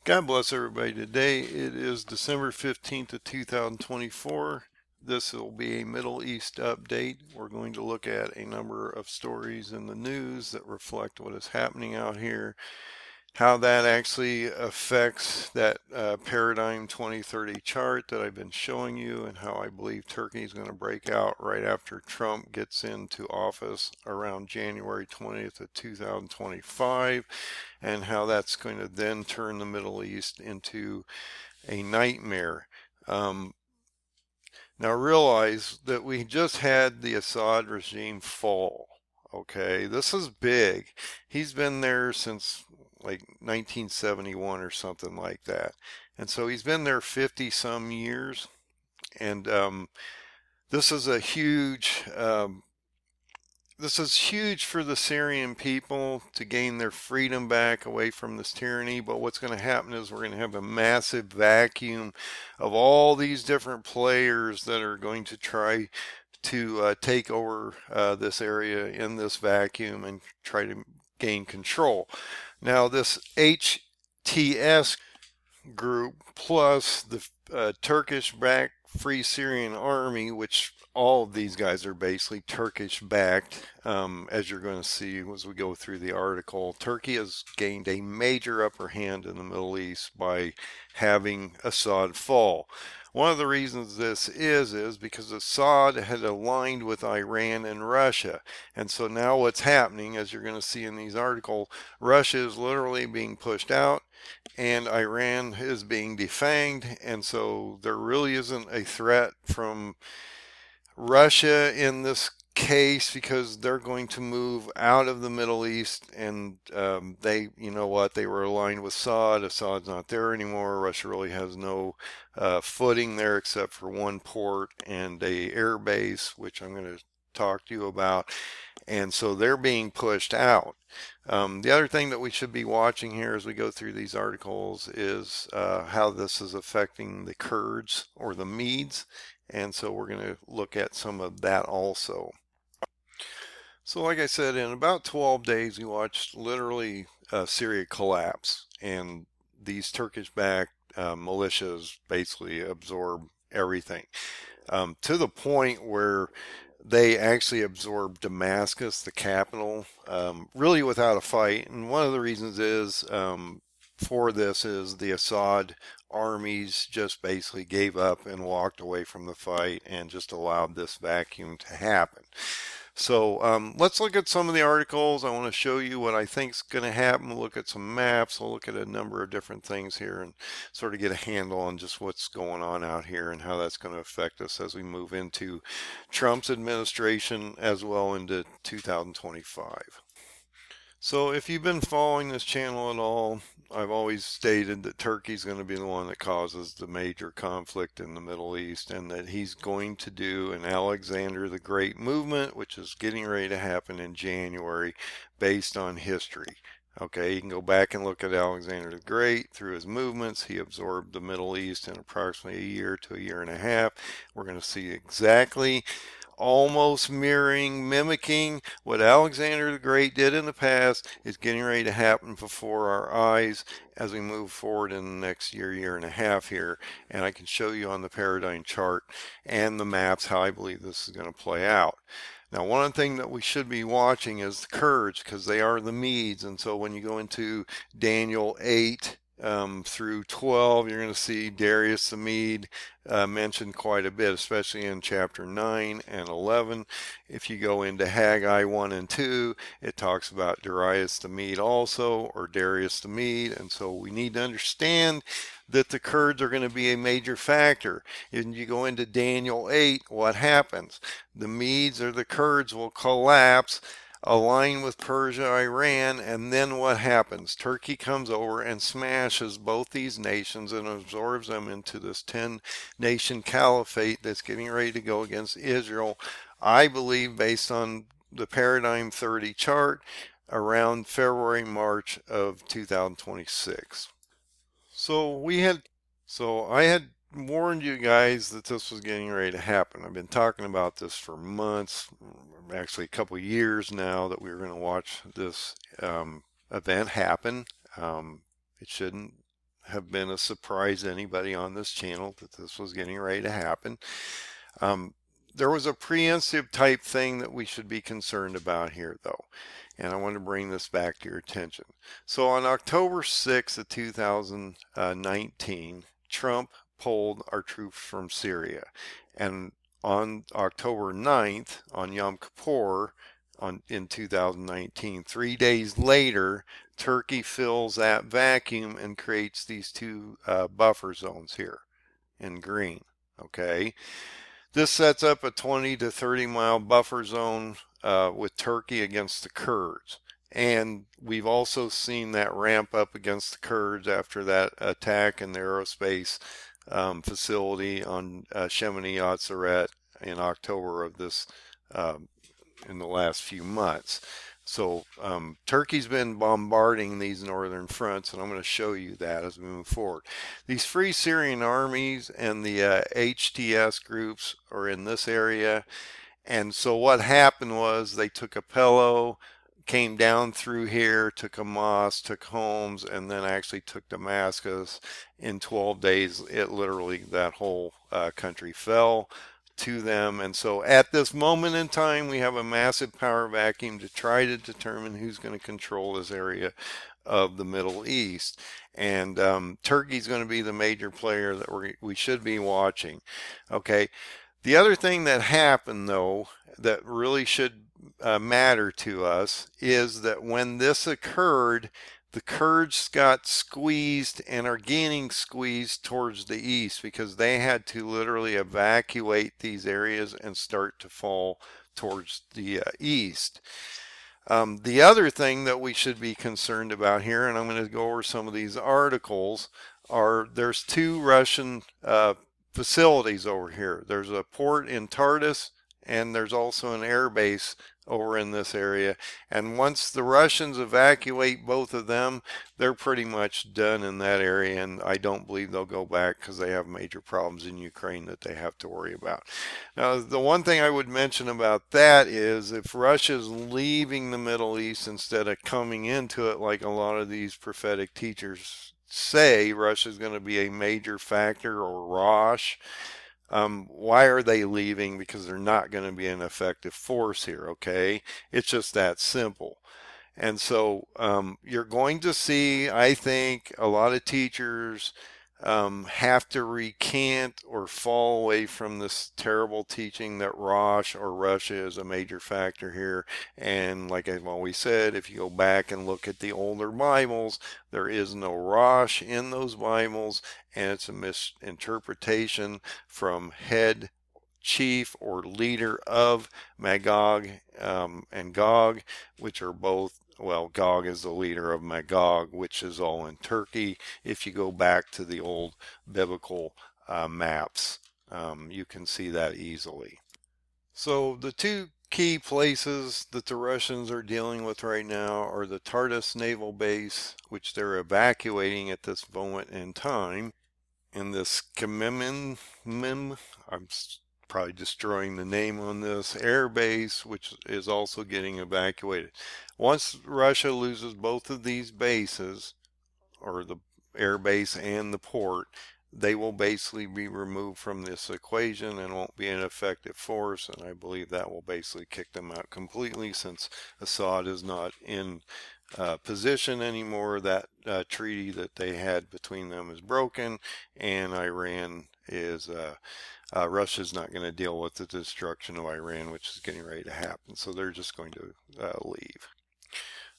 God bless everybody. Today it is December 15th of 2024. This will be a Middle East update. We're going to look at a number of stories in the news that reflect what is happening out here, how that actually affects that paradigm 2030 chart that I've been showing you, and how I believe Turkey is going to break out right after Trump gets into office around January 20th of 2025, and how that's going to then turn the Middle East into a nightmare. Um, Now realize that we just had the Assad regime fall. Okay, this is big. He's been there since like 1971 or something like that. And so he's been there 50 some years. And this is a huge this is huge for the Syrian people to gain their freedom back away from this tyranny. But what's going to happen is we're going to have a massive vacuum of all these different players that are going to try to take over this area in this vacuum and try to gain control. Now, this HTS group plus the Turkish-backed Free Syrian Army, which all of these guys are basically Turkish backed, as you're going to see as we go through the article. Turkey has gained a major upper hand in the Middle East by having Assad fall. One of the reasons this is because Assad had aligned with Iran and Russia. And so now what's happening, as you're going to see in these articles, Russia is literally being pushed out and Iran is being defanged, and so there really isn't a threat from Russia in this case because they're going to move out of the Middle East, and you know what, they were aligned with Assad. Assad's not there anymore. Russia really has no footing there except for one port and a air base, which I'm going to talk to you about, and so they're being pushed out. The other thing that we should be watching here as we go through these articles is how this is affecting the Kurds or the Medes, and so we're going to look at some of that also. So like I said, in about 12 days we watched literally Syria collapse, and these Turkish-backed militias basically absorb everything, to the point where they actually absorbed Damascus, the capital, really without a fight. And one of the reasons is for this is the Assad armies just basically gave up and walked away from the fight and just allowed this vacuum to happen. So let's look at some of the articles. I want to show you what I think is going to happen. We'll look at some maps. We'll look at a number of different things here and sort of get a handle on just what's going on out here and how that's going to affect us as we move into Trump's administration as well into 2025. So if you've been following this channel at all, I've always stated that Turkey's going to be the one that causes the major conflict in the Middle East, and that he's going to do an Alexander the Great movement, which is getting ready to happen in January based on history. Okay, you can go back and look at Alexander the Great through his movements. He absorbed the Middle East in approximately a year to a year and a half. We're going to see exactly almost mirroring, mimicking what Alexander the Great did in the past is getting ready to happen before our eyes as we move forward in the next year, year and a half here. And I can show you on the paradigm chart and the maps how I believe this is going to play out. Now, one thing that we should be watching is the Kurds, because they are the Medes. And so when you go into Daniel 8, through 12, you're going to see Darius the Mede mentioned quite a bit, especially in chapter 9 and 11. If you go into Haggai 1 and 2, it talks about Darius the Mede also, or Darius the Mede. And so we need to understand that the Kurds are going to be a major factor. If you go into Daniel 8, what happens? The Medes or the Kurds will collapse, align with Persia, Iran, and then what happens? Turkey comes over and smashes both these nations and absorbs them into this 10-nation caliphate that's getting ready to go against Israel, I believe, based on the Paradigm 30 chart, around February, March of 2026. So I had warned you guys that this was getting ready to happen. I've been talking about this for months, actually a couple of years now, that we were going to watch this event happen. It shouldn't have been a surprise to anybody on this channel that this was getting ready to happen. There was a preemptive type thing that we should be concerned about here, though, and I want to bring this back to your attention. So on October 6th of 2019, Trump pulled our troops from Syria, and on October 9th, on Yom Kippur, in 2019, 3 days later, Turkey fills that vacuum and creates these two buffer zones here in green. Okay, this sets up a 20 to 30 mile buffer zone with Turkey against the Kurds. And we've also seen that ramp up against the Kurds after that attack in the aerospace facility on Shemini Atzaret in October of this, in the last few months. So Turkey's been bombarding these northern fronts, and I'm going to show you that as we move forward. These Free Syrian Armies and the HTS groups are in this area. And so what happened was they took Apello, came down through here, took Hamas, took Homs, and then actually took Damascus. In 12 days, it literally, that whole country fell to them. And so at this moment in time, we have a massive power vacuum to try to determine who's going to control this area of the Middle East. And Turkey's going to be the major player that we should be watching. Okay. The other thing that happened, though, that really should matter to us is that when this occurred, the Kurds got squeezed and are getting squeezed towards the east because they had to literally evacuate these areas and start to fall towards the east. The other thing that we should be concerned about here, and I'm going to go over some of these articles, there's two Russian facilities over here. There's a port in Tartus, and there's also an air base over in this area. And once the Russians evacuate both of them, they're pretty much done in that area, and I don't believe they'll go back because they have major problems in Ukraine that they have to worry about. Now, the one thing I would mention about that is if Russia's leaving the Middle East instead of coming into it like a lot of these prophetic teachers say, Russia's going to be a major factor, or Rosh. Why are they leaving? Because they're not going to be an effective force here, okay? It's just that simple. And so you're going to see, I think, a lot of teachers have to recant or fall away from this terrible teaching that Rosh or Russia is a major factor here. And like I've always said, if you go back and look at the older Bibles, there is no Rosh in those Bibles, and it's a misinterpretation from head chief or leader of Magog and Gog, which are both, well, Gog is the leader of Magog, which is all in Turkey. If you go back to the old biblical maps, you can see that easily. So the two key places that the Russians are dealing with right now are the Tartus naval base, which they're evacuating at this moment in time, and this Kemim, I'm probably destroying the name on this, air base, which is also getting evacuated. Once Russia loses both of these bases, or the air base and the port, they will basically be removed from this equation and won't be an effective force, and I believe that will basically kick them out completely since Assad is not in position anymore. That treaty that they had between them is broken, and Iran is Russia's not going to deal with the destruction of Iran, which is getting ready to happen, so they're just going to leave.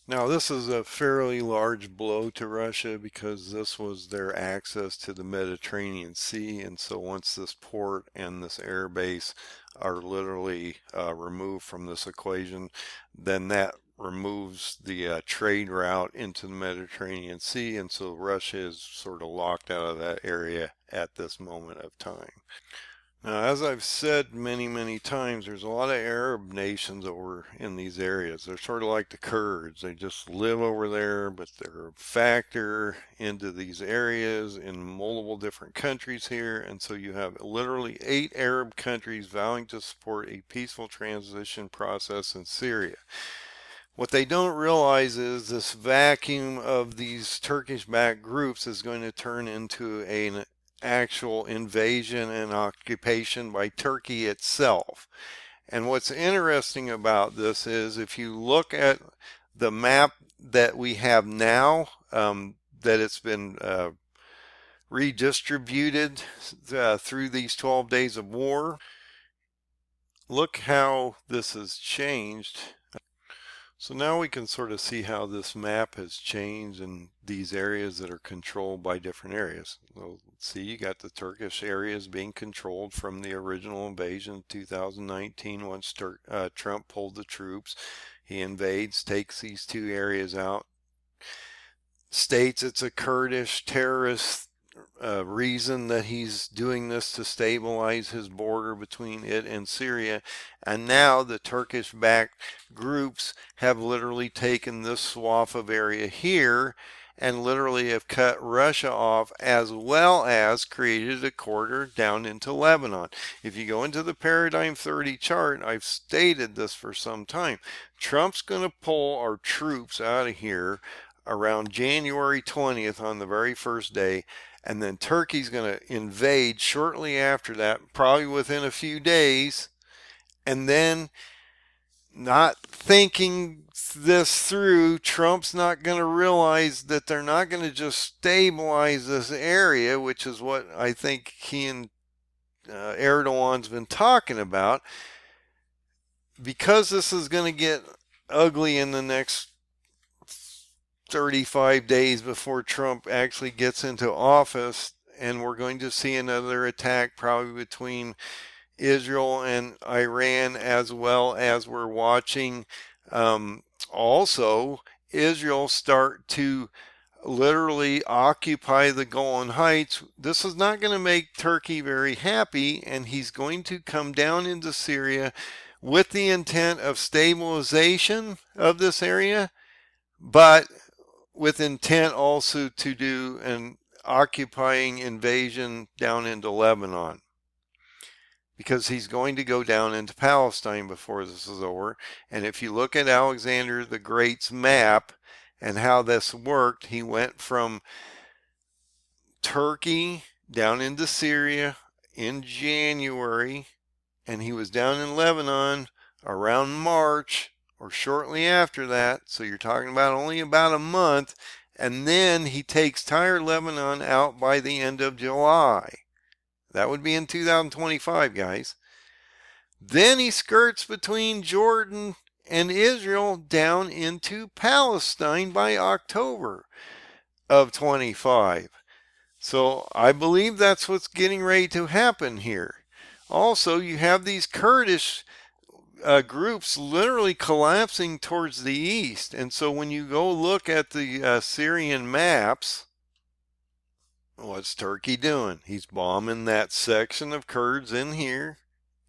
Now, this is a fairly large blow to Russia because this was their access to the Mediterranean Sea, and so once this port and this air base are literally removed from this equation, then that removes the trade route into the Mediterranean Sea, and so Russia is sort of locked out of that area at this moment of time. Now, as I've said many times, there's a lot of Arab nations over in these areas. They're sort of like the Kurds. They just live over there, but they're a factor into these areas in multiple different countries here. And so you have literally 8 Arab countries vowing to support a peaceful transition process in Syria. What they don't realize is this vacuum of these Turkish-backed groups is going to turn into an actual invasion and occupation by Turkey itself. And what's interesting about this is if you look at the map that we have now, that it's been redistributed through these 12 days of war, look how this has changed. So now we can sort of see how this map has changed in these areas that are controlled by different areas. So see, you got the Turkish areas being controlled from the original invasion of 2019 once Trump pulled the troops. He invades, takes these two areas out, states it's a Kurdish terrorist reason that he's doing this to stabilize his border between it and Syria. And now the Turkish-backed groups have literally taken this swath of area here and literally have cut Russia off, as well as created a corridor down into Lebanon. If you go into the Paradigm 30 chart, I've stated this for some time. Trump's going to pull our troops out of here around January 20th on the very first day, and then Turkey's going to invade shortly after that, probably within a few days. And then, not thinking this through, Trump's not going to realize that they're not going to just stabilize this area, which is what I think he and Erdogan's been talking about, because this is going to get ugly in the next 35 days before Trump actually gets into office, and we're going to see another attack probably between Israel and Iran, as well as we're watching also Israel start to literally occupy the Golan Heights. This is not going to make Turkey very happy, and he's going to come down into Syria with the intent of stabilization of this area, but with intent also to do an occupying invasion down into Lebanon, because he's going to go down into Palestine before this is over. And if you look at Alexander the Great's map and how this worked, he went from Turkey down into Syria in January, and he was down in Lebanon around March or shortly after that. So you're talking about only about a month. And then he takes Tyre, Lebanon out by the end of July. That would be in 2025, guys. Then he skirts between Jordan and Israel down into Palestine by October of 25. So I believe that's what's getting ready to happen here. Also, you have these Kurdish groups literally collapsing towards the east. And so when you go look at the Syrian maps, what's Turkey doing? He's bombing that section of Kurds in here,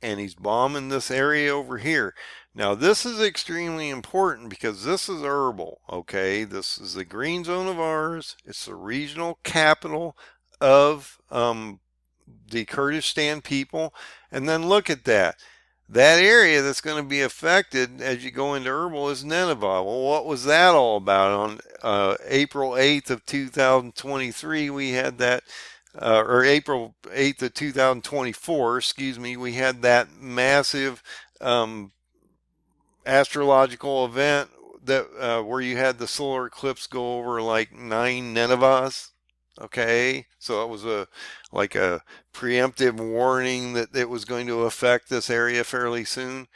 and he's bombing this area over here. Now, this is extremely important because this is Erbil, okay? This is the green zone of ours. It's the regional capital of the Kurdistan people. And then look at that. That area that's going to be affected as you go into Erbil is Nineveh. Well, what was that all about? On April 8th of 2023, we had that, or April 8th of 2024, excuse me, we had that massive astrological event that where you had the solar eclipse go over like 9 Ninevehs. Okay, so it was like a preemptive warning that it was going to affect this area fairly soon.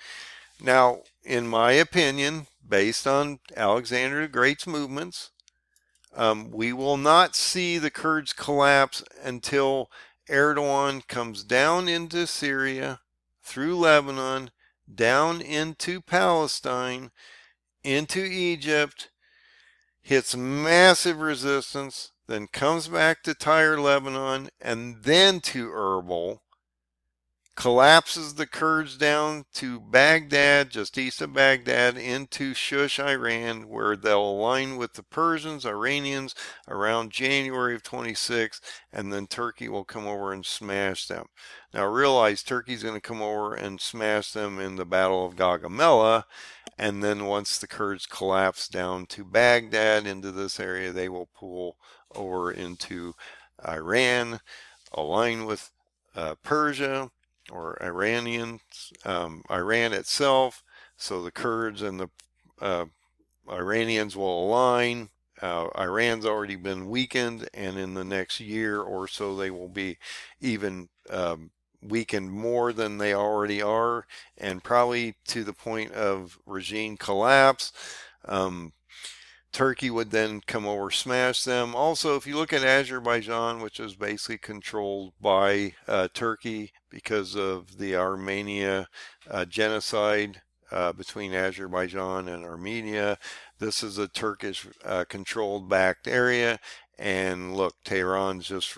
Now, in my opinion, based on Alexander the Great's movements, we will not see the Kurds collapse until Erdogan comes down into Syria, through Lebanon, down into Palestine, into Egypt, hits massive resistance, then comes back to Tyre, Lebanon, and then to Erbil, collapses the Kurds down to Baghdad, just east of Baghdad, into Shush, Iran, where they'll align with the Persians, Iranians around January of 26, and then Turkey will come over and smash them. Now realize Turkey's going to come over and smash them in the Battle of Gaugamela, and then once the Kurds collapse down to Baghdad into this area, they will pull over into Iran, align with Persia or Iranians, Iran itself. So the Kurds and the uh, Iranians will align. Iran's already been weakened, and in the next year or so, they will be even weakened more than they already are, and probably to the point of regime collapse. Um, Turkey would then come over, smash them. Also, if you look at Azerbaijan, which is basically controlled by Turkey because of the Armenia genocide between Azerbaijan and Armenia, this is a Turkish controlled backed area. And look, Tehran's just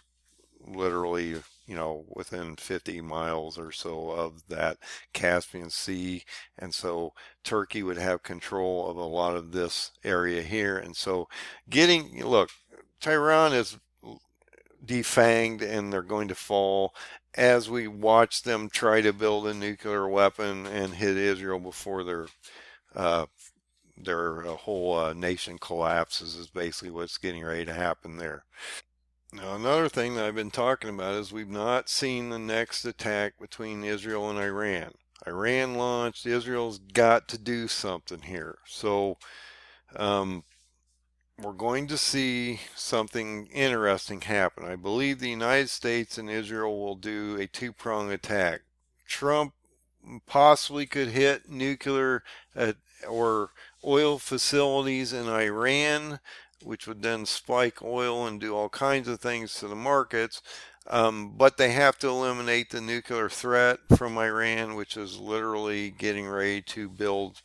literally, within 50 miles or so of that Caspian Sea. And so Turkey would have control of a lot of this area here. And so look, Tehran is defanged and they're going to fall as we watch them try to build a nuclear weapon and hit Israel before uh, their whole nation collapses is basically what's getting ready to happen there. Now, another thing that I've been talking about is we've not seen the next attack between Israel and Iran. Iran launched, Israel's got to do something here. So, um, we're going to see something interesting happen. I believe the United States and Israel will do a two-pronged attack. Trump possibly could hit nuclear or oil facilities in Iran, which would then spike oil and do all kinds of things to the markets. But they have to eliminate the nuclear threat from Iran, which is literally getting ready to build,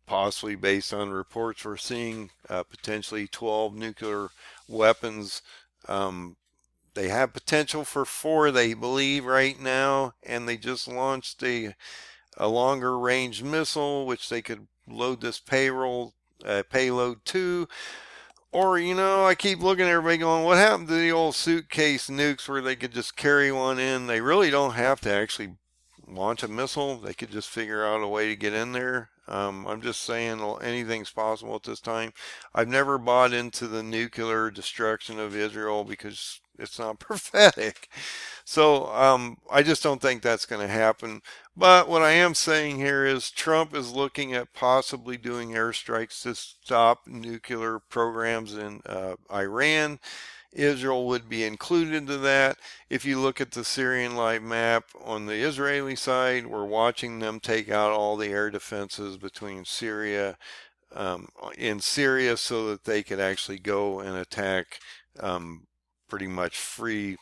possibly based on reports we're seeing, potentially 12 nuclear weapons. They have potential for 4, they believe, right now, and they just launched a longer range missile, which they could load this payload to. Or, I keep looking at everybody going, what happened to the old suitcase nukes where they could just carry one in? They really don't have to actually launch a missile. They could just figure out a way to get in there. I'm just saying anything's possible at this time. I've never bought into the nuclear destruction of Israel because it's not prophetic. So I just don't think that's going to happen. But what I am saying here is Trump is looking at possibly doing airstrikes to stop nuclear programs in Iran. Israel would be included into that. If you look at the Syrian live map on the Israeli side, we're watching them take out all the air defenses between in Syria so that they could actually go and attack, pretty much free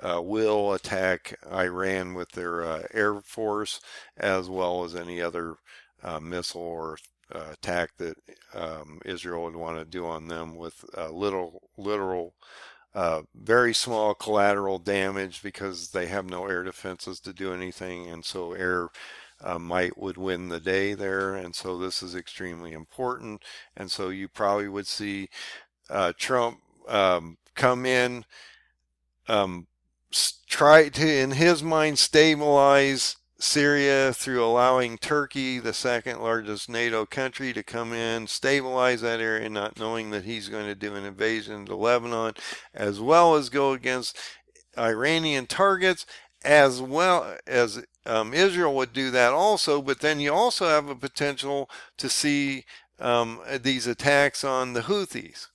will attack Iran with their air force, as well as any other missile or attack that Israel would want to do on them with literal, very small collateral damage because they have no air defenses to do anything, and so air might would win the day there, and so this is extremely important, and so you probably would see Trump come in, um, try to, in his mind, stabilize Syria through allowing Turkey, the second largest NATO country, to come in, stabilize that area, not knowing that he's going to do an invasion into Lebanon, as well as go against Iranian targets, as well as Israel would do that also. But then you also have a potential to see these attacks on the Houthis.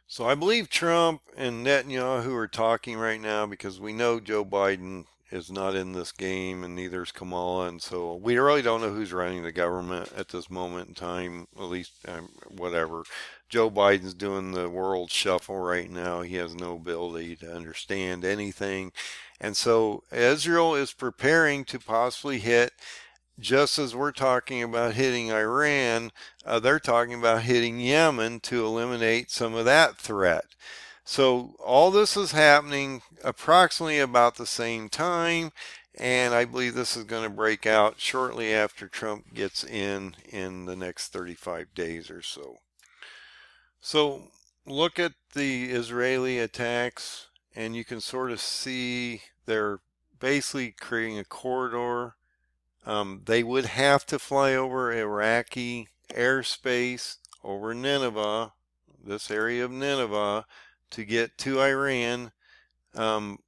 So I believe Trump and Netanyahu are talking right now because we know Joe Biden is not in this game and neither is Kamala. And so we really don't know who's running the government at this moment in time, at least whatever. Joe Biden's doing the world shuffle right now. He has no ability to understand anything. And so Israel is preparing to possibly hit, just as we're talking about hitting Iran, they're talking about hitting Yemen to eliminate some of that threat. So all this is happening approximately about the same time, and I believe this is going to break out shortly after Trump gets in the next 35 days or so. So look at the Israeli attacks, and you can sort of see they're basically creating a corridor. They would have to fly over Iraqi airspace over Nineveh, this area of Nineveh, to get to Iran, um,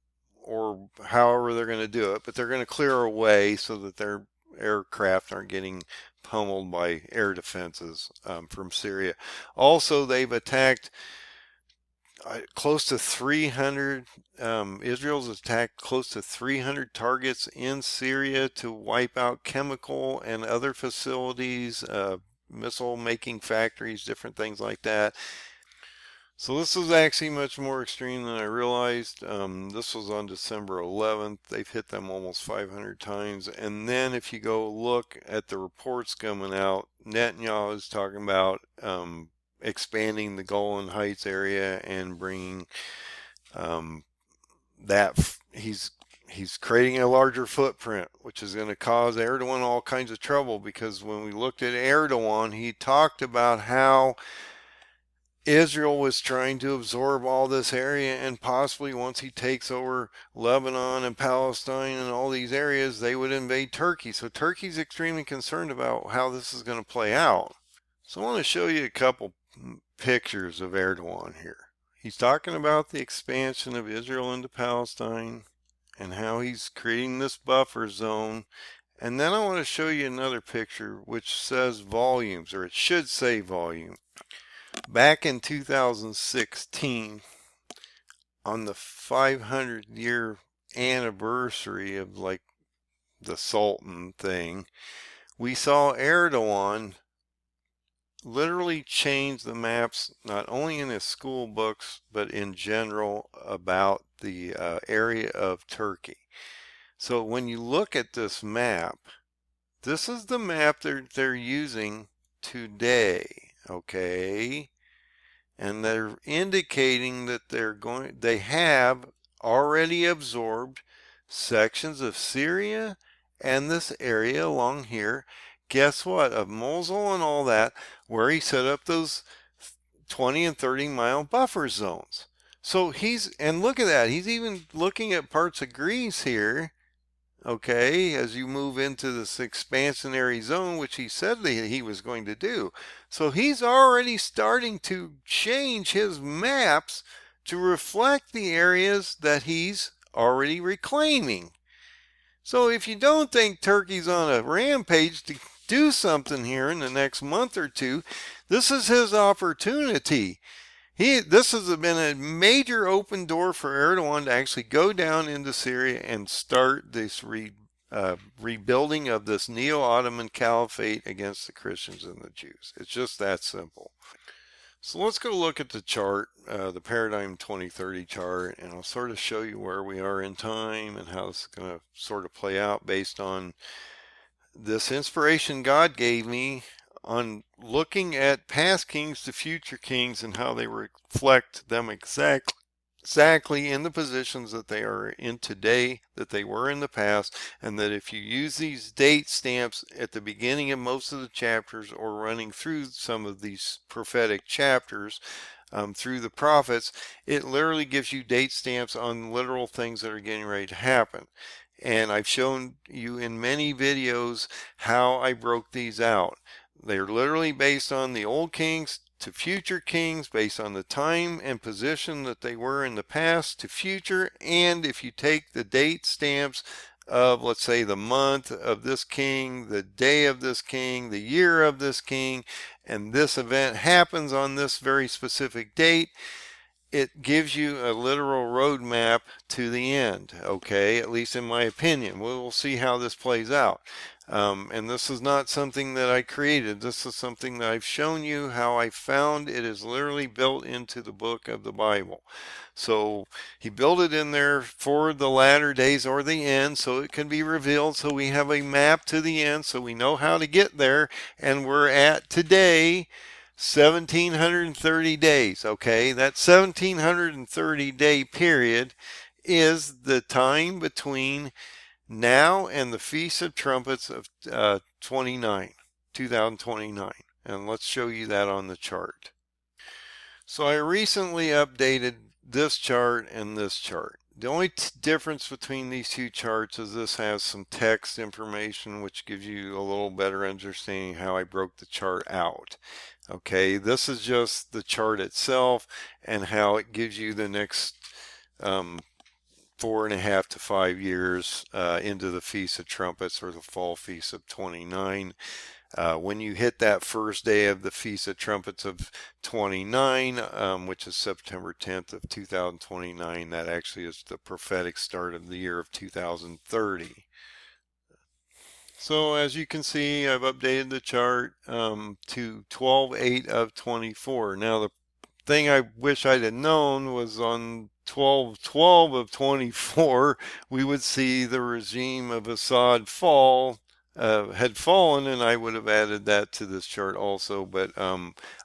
or however they're going to do it. But they're going to clear a way so that their aircraft aren't getting pummeled by air defenses from Syria. Also, they've attacked close to 300. Israel's attacked close to 300 targets in Syria to wipe out chemical and other facilities, missile making factories, different things like that. So this is actually much more extreme than I realized. This was on December 11th. They've hit them almost 500 times. And then if you go look at the reports coming out, Netanyahu is talking about expanding the Golan Heights area and bringing that he's creating a larger footprint, which is going to cause Erdogan all kinds of trouble, because when we looked at Erdogan, he talked about how Israel was trying to absorb all this area, and possibly once he takes over Lebanon and Palestine and all these areas, they would invade Turkey. So Turkey's extremely concerned about how this is going to play out. So I want to show you a couple pictures of Erdogan here. He's talking about the expansion of Israel into Palestine and how he's creating this buffer zone. And then I want to show you another picture which says volumes, or it should say volume. Back in 2016, on the 500-year anniversary of like the Sultan thing, we saw Erdogan literally change the maps, not only in his school books, but in general about the area of Turkey. So when you look at this map, this is the map they're using today, okay? And they're indicating that they have already absorbed sections of Syria and this area along here. Guess what? Of Mosul and all that, where he set up those 20 and 30 mile buffer zones. So and look at that, he's even looking at parts of Greece here, okay, as you move into this expansionary zone, which he said that he was going to do. So he's already starting to change his maps to reflect the areas that he's already reclaiming. So if you don't think Turkey's on a rampage to do something here in the next month or two, this is his opportunity. This has been a major open door for Erdogan to actually go down into Syria and start this rebuilding of this neo-Ottoman caliphate against the Christians and the Jews. It's just that simple. So let's go look at the chart, the Paradigm 2030 chart, and I'll sort of show you where we are in time and how this is going to sort of play out based on this inspiration God gave me on looking at past kings to future kings and how they reflect them exactly in the positions that they are in today, that they were in the past, and that if you use these date stamps at the beginning of most of the chapters or running through some of these prophetic chapters through the prophets, it literally gives you date stamps on literal things that are getting ready to happen. And I've shown you in many videos how I broke these out. They're literally based on the old kings to future kings, based on the time and position that they were in the past to future. And if you take the date stamps of, let's say, the month of this king, the day of this king, the year of this king, and this event happens on this very specific date, it gives you a literal roadmap to the end, okay? At least in my opinion. We'll see how this plays out. And this is not something that I created. This is something that I've shown you how I found. It is literally built into the book of the Bible. So he built it in there for the latter days or the end, so it can be revealed, so we have a map to the end, so we know how to get there. And we're at today, 1730 days. Okay, that 1730-day period is the time between now and the Feast of Trumpets of 2029. And let's show you that on the chart. So I recently updated this chart and this chart. The only difference between these two charts is this has some text information which gives you a little better understanding how I broke the chart out. Okay, this is just the chart itself and how it gives you the next 4.5 to 5 years into the Feast of Trumpets, or the Fall Feast of 29. When you hit that first day of the Feast of Trumpets of 29, which is September 10th of 2029, that actually is the prophetic start of the year of 2030. So as you can see, I've updated the chart to 12/8 of 24. Now the thing I wish I'd have known was on 12/12 of 24, we would see the regime of Assad had fallen, and I would have added that to this chart also. But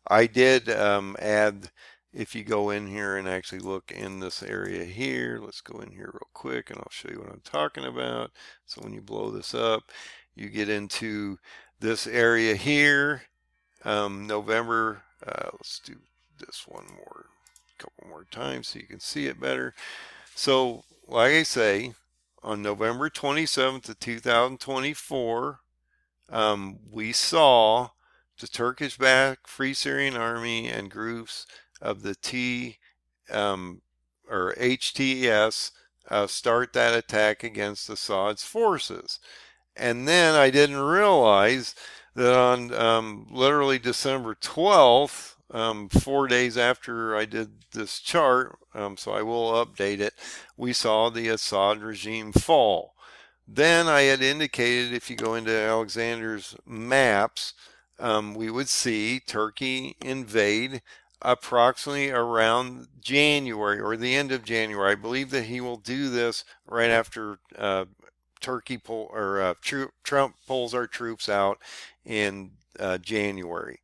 I did add, if you go in here and actually look in this area here, let's go in here real quick and I'll show you what I'm talking about. So when you blow this up, you get into this area here, November, let's do this couple more times so you can see it better. So like I say, on November 27th of 2024, we saw the Turkish-backed Free Syrian Army and groups of the or HTS start that attack against Assad's forces. And then I didn't realize that on literally December 12th, 4 days after I did this chart, so I will update it, we saw the Assad regime fall. Then I had indicated, if you go into Alexander's maps, we would see Turkey invade approximately around January, or the end of January. I believe that he will do this right after Trump pulls our troops out in January.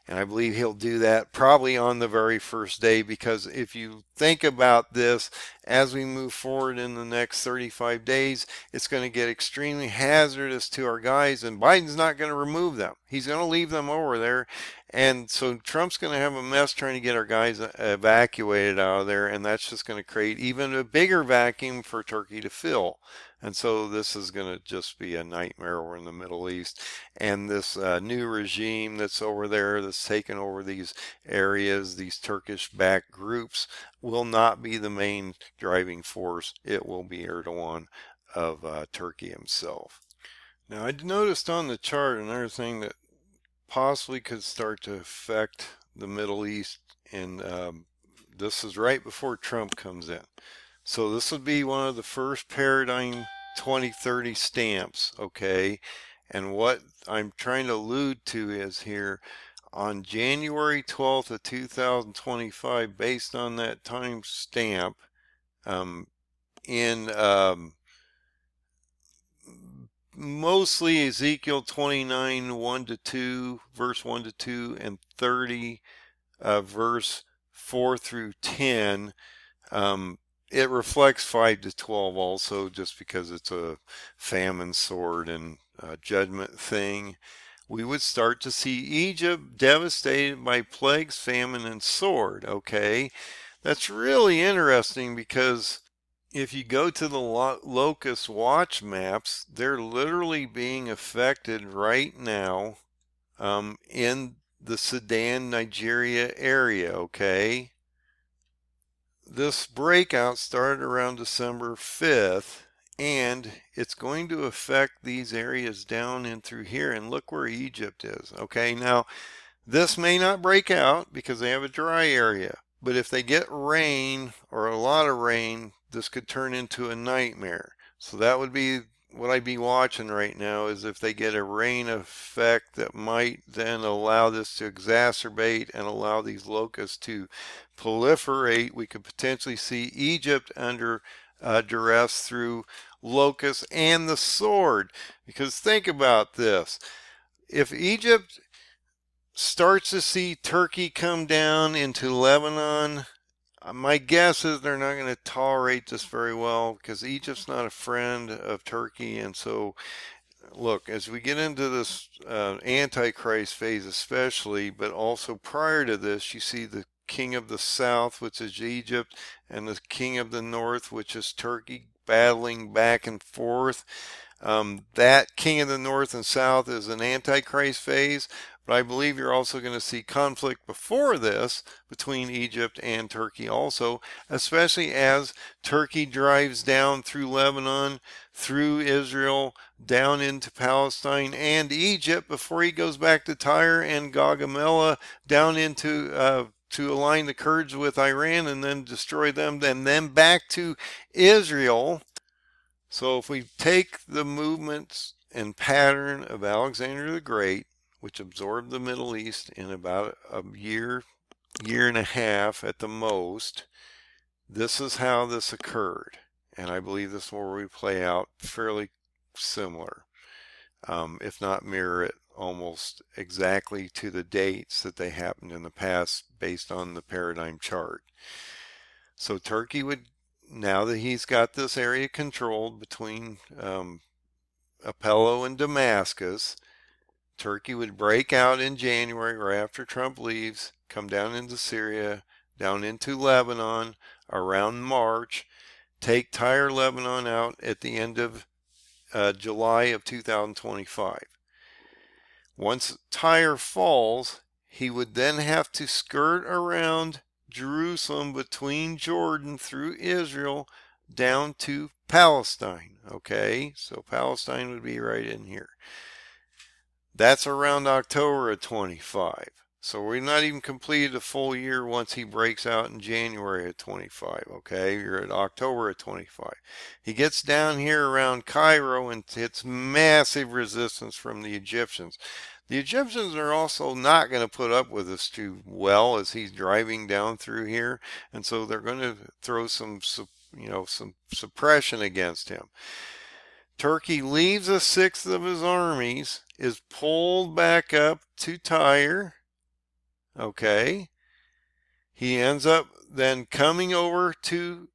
And I believe he'll do that probably on the very first day, because if you think about this, as we move forward in the next 35 days, it's going to get extremely hazardous to our guys, and Biden's not going to remove them. He's going to leave them over there. And so Trump's going to have a mess trying to get our guys evacuated out of there, and that's just going to create even a bigger vacuum for Turkey to fill. And so this is going to just be a nightmare over in the Middle East. And this new regime that's over there, that's taken over these areas, these Turkish-backed groups, will not be the main driving force. It will be Erdogan of Turkey himself. Now, I noticed on the chart another thing that possibly could start to affect the Middle East, and this is right before Trump comes in. So this would be one of the first paradigm 2030 stamps, okay? And what I'm trying to allude to is here, on January 12th of 2025, based on that time stamp, in mostly Ezekiel 29, 1 to 2, verse 1 to 2, and 30, verse 4 through 10, it reflects 5 to 12 also, just because it's a famine, sword, and judgment thing. We would start to see Egypt devastated by plagues, famine, and sword, okay? That's really interesting, because if you go to the locust watch maps, they're literally being affected right now in the Sudan, Nigeria area, okay? This breakout started around December 5th, and it's going to affect these areas down in through here. And look where Egypt is. Okay, now this may not break out because they have a dry area, but if they get rain, or a lot of rain, this could turn into a nightmare. So that would be what I'd be watching right now, is if they get a rain effect that might then allow this to exacerbate and allow these locusts to proliferate. We could potentially see Egypt under duress through locusts and the sword. Because think about this. If Egypt starts to see Turkey come down into Lebanon, my guess is they're not going to tolerate this very well because Egypt's not a friend of Turkey. And so, look, as we get into this Antichrist phase, especially, but also prior to this, you see the king of the south, which is Egypt, and the king of the north, which is Turkey, battling back and forth. That king of the north and south is an Antichrist phase, but I believe you're also going to see conflict before this between Egypt and Turkey also, especially as Turkey drives down through Lebanon, through Israel, down into Palestine and Egypt before he goes back to Tyre and Gaugamela down into to align the Kurds with Iran and then destroy them, and then back to Israel. So if we take the movements and pattern of Alexander the Great, which absorbed the Middle East in about a year, year and a half at the most, this is how this occurred. And I believe this will play out fairly similar, if not mirror it almost exactly to the dates that they happened in the past based on the paradigm chart. So Turkey would, now that he's got this area controlled between Apello and Damascus, Turkey would break out in January right after Trump leaves, come down into Syria, down into Lebanon around March, take Tyre, Lebanon out at the end of July of 2025. Once Tyre falls, he would then have to skirt around Jerusalem between Jordan through Israel down to Palestine. Okay, so Palestine would be right in here. That's around October of 25. So we're not even completed a full year once he breaks out in January of 25. Okay, you're at October of 25. He gets down here around Cairo and hits massive resistance from the Egyptians. The Egyptians are also not going to put up with this too well as he's driving down through here, and so they're going to throw some suppression against him. Turkey leaves a sixth of his armies, is pulled back up to Tyre. Okay. He ends up then coming over to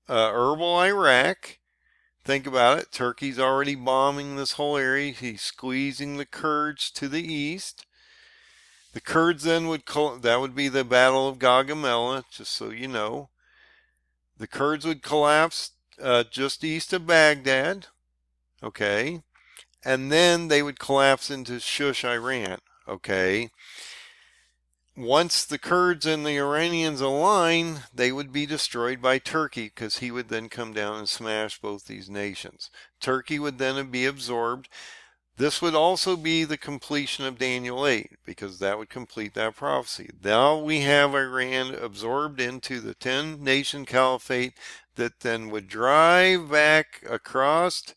Erbil, Iraq. Think about it. Turkey's already bombing this whole area. He's squeezing the Kurds to the east. The Kurds then that would be the Battle of Gaugamela, just so you know. The Kurds would collapse just east of Baghdad. Okay. And then they would collapse into Shush, Iran. Okay. Once the Kurds and the Iranians align, they would be destroyed by Turkey because he would then come down and smash both these nations. Turkey would then be absorbed. This would also be the completion of Daniel 8 because that would complete that prophecy. Now we have Iran absorbed into the 10-nation caliphate that then would drive back across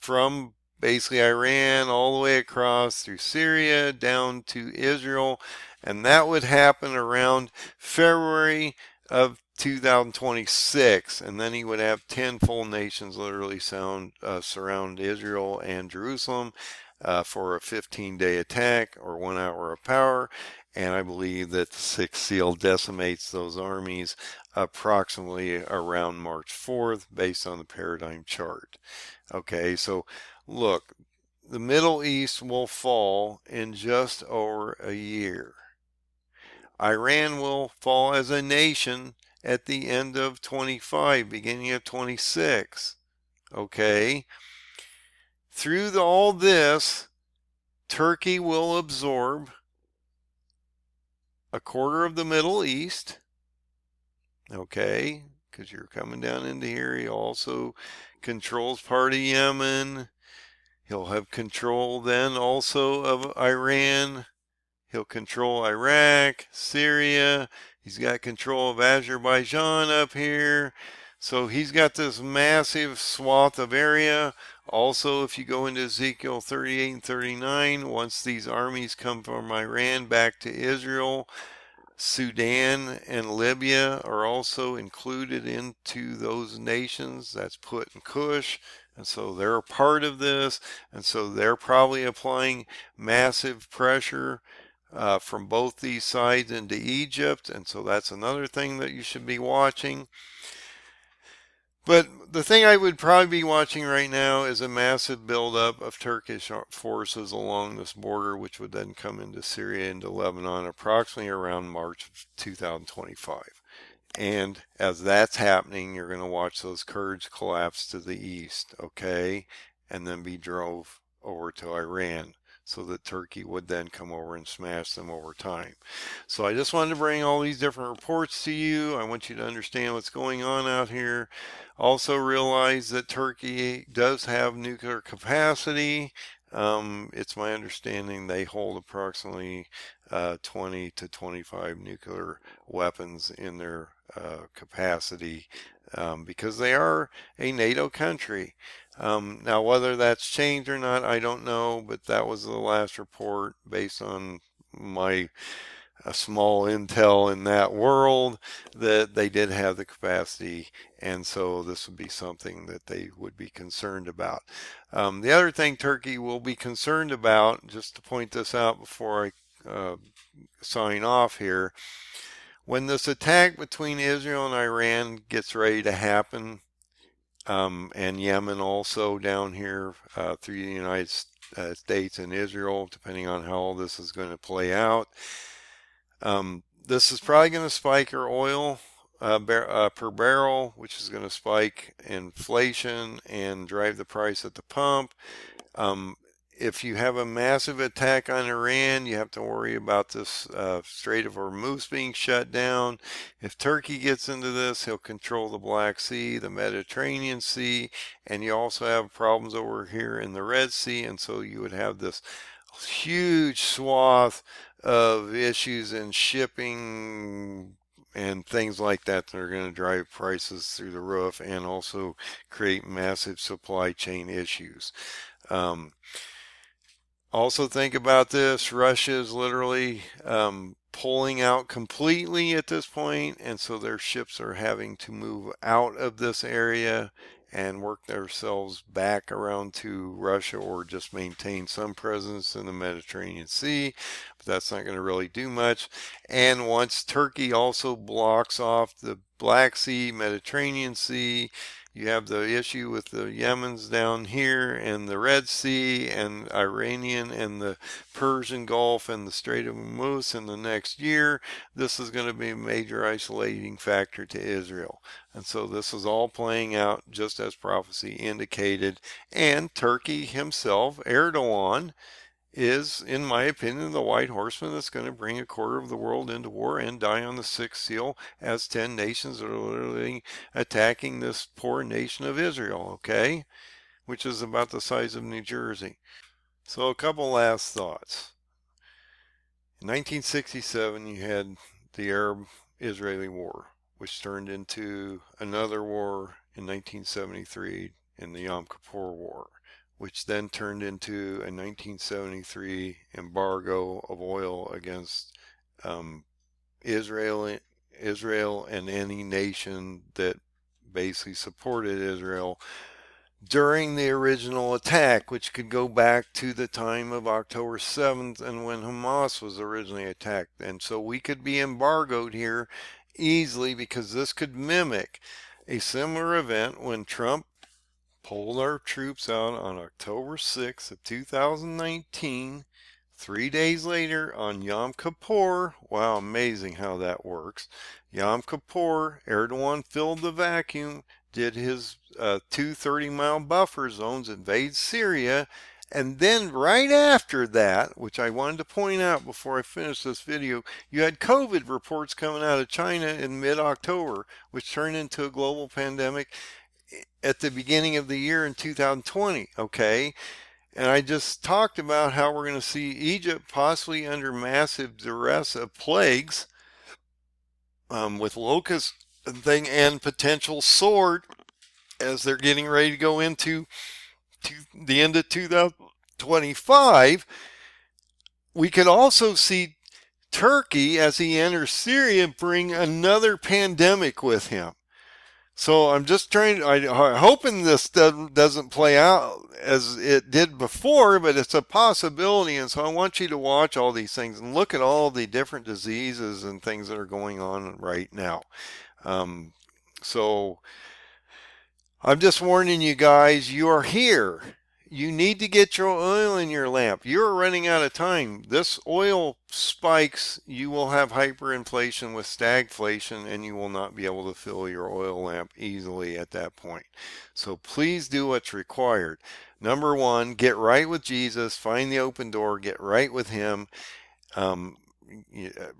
from basically Iran all the way across through Syria down to Israel, and that would happen around February of 2026, and then he would have 10 full nations literally surround Israel and Jerusalem for a 15-day attack or 1 hour of power. And I believe that the sixth seal decimates those armies approximately around March 4th based on the paradigm chart. Okay, so look, the Middle East will fall in just over a year. Iran will fall as a nation at the end of 25, beginning of 26. Okay, through all this, Turkey will absorb a quarter of the Middle East. Okay, because you're coming down into here. He also controls part of Yemen. He'll have control then also of Iran. He'll control Iraq, Syria. He's got control of Azerbaijan up here. So he's got this massive swath of area. Also, if you go into Ezekiel 38 and 39, once these armies come from Iran back to Israel, Sudan and Libya are also included into those nations. That's Put and Cush. And so they're a part of this. And so they're probably applying massive pressure from both these sides into Egypt. And so that's another thing that you should be watching. But the thing I would probably be watching right now is a massive buildup of Turkish forces along this border, which would then come into Syria, into Lebanon, approximately around March of 2025. And as that's happening, you're going to watch those Kurds collapse to the east, okay? And then be drove over to Iran so that Turkey would then come over and smash them over time. So I just wanted to bring all these different reports to you. I want you to understand what's going on out here. Also realize that Turkey does have nuclear capacity. It's my understanding they hold approximately 20 to 25 nuclear weapons in their capacity because they are a NATO country. Now, whether that's changed or not, I don't know, but that was the last report based on my small intel in that world, that they did have the capacity, and so this would be something that they would be concerned about. The other thing Turkey will be concerned about, just to point this out before I sign off here, when this attack between Israel and Iran gets ready to happen, and Yemen also down here through the United States and Israel, depending on how all this is going to play out. This is probably going to spike our oil per barrel, which is going to spike inflation and drive the price at the pump. If you have a massive attack on Iran, you have to worry about this Strait of Hormuz being shut down. If Turkey gets into this, he'll control the Black Sea, the Mediterranean Sea, and you also have problems over here in the Red Sea, and so you would have this huge swath of issues in shipping and things like that that are going to drive prices through the roof and also create massive supply chain issues. Also think about this, Russia is literally pulling out completely at this point, and so their ships are having to move out of this area and work themselves back around to Russia or just maintain some presence in the Mediterranean Sea, but that's not going to really do much. And once Turkey also blocks off the Black Sea, Mediterranean Sea, you have the issue with the Yemens down here and the Red Sea and Iranian and the Persian Gulf and the Strait of Hormuz in the next year. This is going to be a major isolating factor to Israel. And so this is all playing out just as prophecy indicated. And Turkey himself, Erdogan, is, in my opinion, the white horseman that's going to bring a quarter of the world into war and die on the sixth seal as 10 nations are literally attacking this poor nation of Israel, okay? Which is about the size of New Jersey. So a couple last thoughts. In 1967, you had the Arab-Israeli War, which turned into another war in 1973 in the Yom Kippur War, which then turned into a 1973 embargo of oil against Israel and any nation that basically supported Israel during the original attack, which could go back to the time of October 7th and when Hamas was originally attacked. And so we could be embargoed here easily because this could mimic a similar event when Trump pulled our troops out on October 6th of 2019. 3 days later on Yom Kippur, wow, amazing how that works. Yom Kippur, Erdogan filled the vacuum, did his 230-mile buffer zones, invade Syria, and then right after that, which I wanted to point out before I finish this video, you had COVID reports coming out of China in mid-October, which turned into a global pandemic at the beginning of the year in 2020, okay? And I just talked about how we're going to see Egypt possibly under massive duress of plagues with locusts and thing and potential sword as they're getting ready to go into the end of 2025. We could also see Turkey, as he enters Syria, bring another pandemic with him. So I'm just hoping this doesn't play out as it did before, but it's a possibility. And so I want you to watch all these things and look at all the different diseases and things that are going on right now. Um, so I'm just warning you guys, you are here. You need to get your oil in your lamp. You're running out of time. This oil spikes, you will have hyperinflation with stagflation, and you will not be able to fill your oil lamp easily at that point. So please do what's required. Number one, get right with Jesus, find the open door, get right with Him. Um,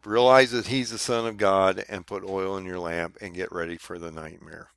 Realize that He's the Son of God, and put oil in your lamp and get ready for the nightmare.